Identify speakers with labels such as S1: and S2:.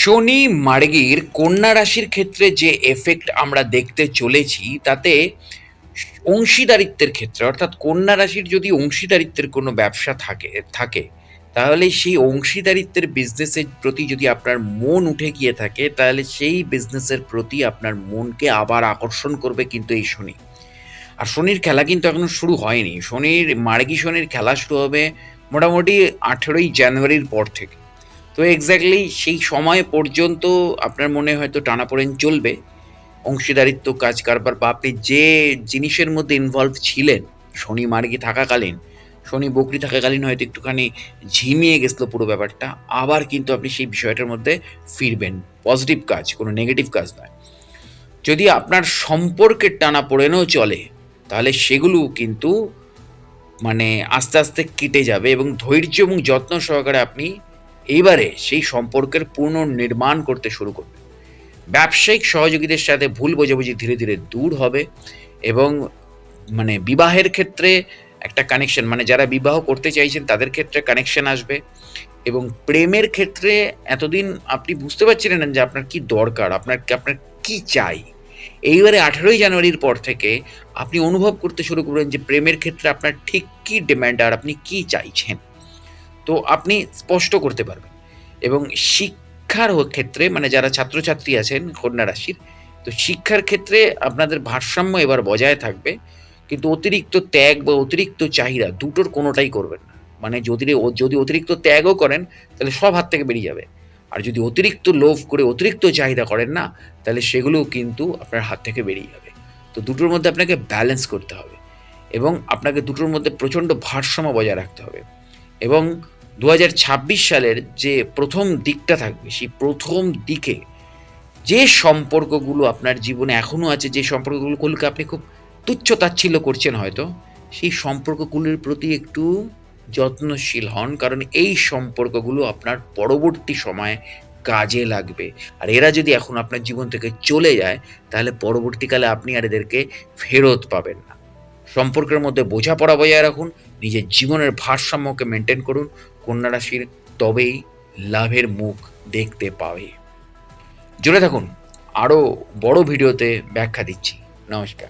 S1: শনি মার্গীর কন্যা রাশির ক্ষেত্রে যে এফেক্ট আমরা দেখতে চলেছি তাতে অংশীদারিত্বের ক্ষেত্রে অর্থাৎ কন্যা রাশির যদি অংশীদারিত্বের কোনো ব্যবসা থাকে তাহলে সেই অংশীদারিত্বের বিজনেসের প্রতি যদি আপনার মন উঠে গিয়ে থাকে তাহলে সেই বিজনেসের প্রতি আপনার মনকে আবার আকর্ষণ করবে কিন্তু এই শনি। আর শনির খেলা কিন্তু এখনো শুরু হয়নি। মার্গী শনির খেলা শুরু হবে মোটামুটি 18ই জানুয়ারির পর থেকে। তো এক্স্যাক্টলি সেই সময় পর্যন্ত আপনার মনে হয়তো টানাপোড়েন চলবে। অংশীদারিত্ব কাজ কারবার বা আপনি যে জিনিসের মধ্যে ইনভলভ ছিলেন শনি মার্গী থাকাকালীন, শনি বকরি থাকাকালীন হয়তো একটুখানি ঝিমিয়ে গেছিল পুরো ব্যাপারটা। আবার কিন্তু আপনি সেই বিষয়টার মধ্যে ফিরবেন। পজিটিভ কাজ, কোনো নেগেটিভ কাজ নয়। যদি আপনার সম্পর্কের টানাপোড়েনও চলে তাহলে সেগুলো কিন্তু মানে আস্তে আস্তে কেটে যাবে এবং ধৈর্য এবং যত্ন সহকারে আপনি এইবারে সেই সম্পর্কের পুনর্নির্মাণ করতে শুরু করবেন। ব্যবসায়িক সহযোগীদের সাথে ভুল বোঝাবুঝি ধীরে ধীরে দূর হবে এবং বিবাহের ক্ষেত্রে একটা কানেকশন, যারা বিবাহ করতে চাইছেন তাদের ক্ষেত্রে কানেকশন আসবে। এবং প্রেমের ক্ষেত্রে এতদিন আপনি বুঝতে পারছিলেন না যে আপনার কি দরকার, আপনার কি চাই। এইবারে 18ই জানুয়ারির পর থেকে আপনি অনুভব করতে শুরু করবেন যে প্রেমের ক্ষেত্রে আপনার ঠিক কি ডিমান্ড আর আপনি কি চাইছেন। তো আপনি স্পষ্ট করতে পারবেন। এবং শিক্ষার ক্ষেত্রে যারা ছাত্রছাত্রী আছেন কন্যা রাশির, তো শিক্ষার ক্ষেত্রে আপনাদের ভারসাম্য এবার বজায় থাকবে, কিন্তু অতিরিক্ত ত্যাগ বা অতিরিক্ত চাহিদা দুটোর কোনোটাই করবেন না। যদি অতিরিক্ত ত্যাগও করেন তাহলে সব হাত থেকে বেরিয়ে যাবে। আর যদি অতিরিক্ত লোভ করে অতিরিক্ত চাহিদা করেন না তাহলে সেগুলোও কিন্তু আপনার হাত থেকে বেরিয়ে যাবে। তো দুটোর মধ্যে আপনাকে ব্যালেন্স করতে হবে এবং আপনাকে দুটোর মধ্যে প্রচণ্ড ভারসাম্য বজায় রাখতে হবে। এবং 2026 সালের যে প্রথম দিকটা থাকবে সেই প্রথম দিকে যে সম্পর্কগুলো আপনার জীবনে এখনও আছে, যে সম্পর্কগুলোকে আপনি খুব তুচ্ছ তাচ্ছিল্য করছেন হয়তো, সেই সম্পর্কগুলোর প্রতি একটু যত্নশীল হন, কারণ এই সম্পর্কগুলো আপনার পরবর্তী সময়ে কাজে লাগবে। আর এরা যদি এখন আপনার জীবন থেকে চলে যায় তাহলে পরবর্তীকালে আপনি আর এদেরকে ফেরত পাবেন না। সম্পর্কের মধ্যে বোঝাপড়া বজায় রাখুন, নিজের জীবনের ভারসাম্যকে মেনটেন করুন। কন্যা রাশির তবেই লাভের মুখ দেখতে পাবে। জুড়ে থাকুন, আরও বড় ভিডিওতে ব্যাখ্যা দিচ্ছি। নমস্কার।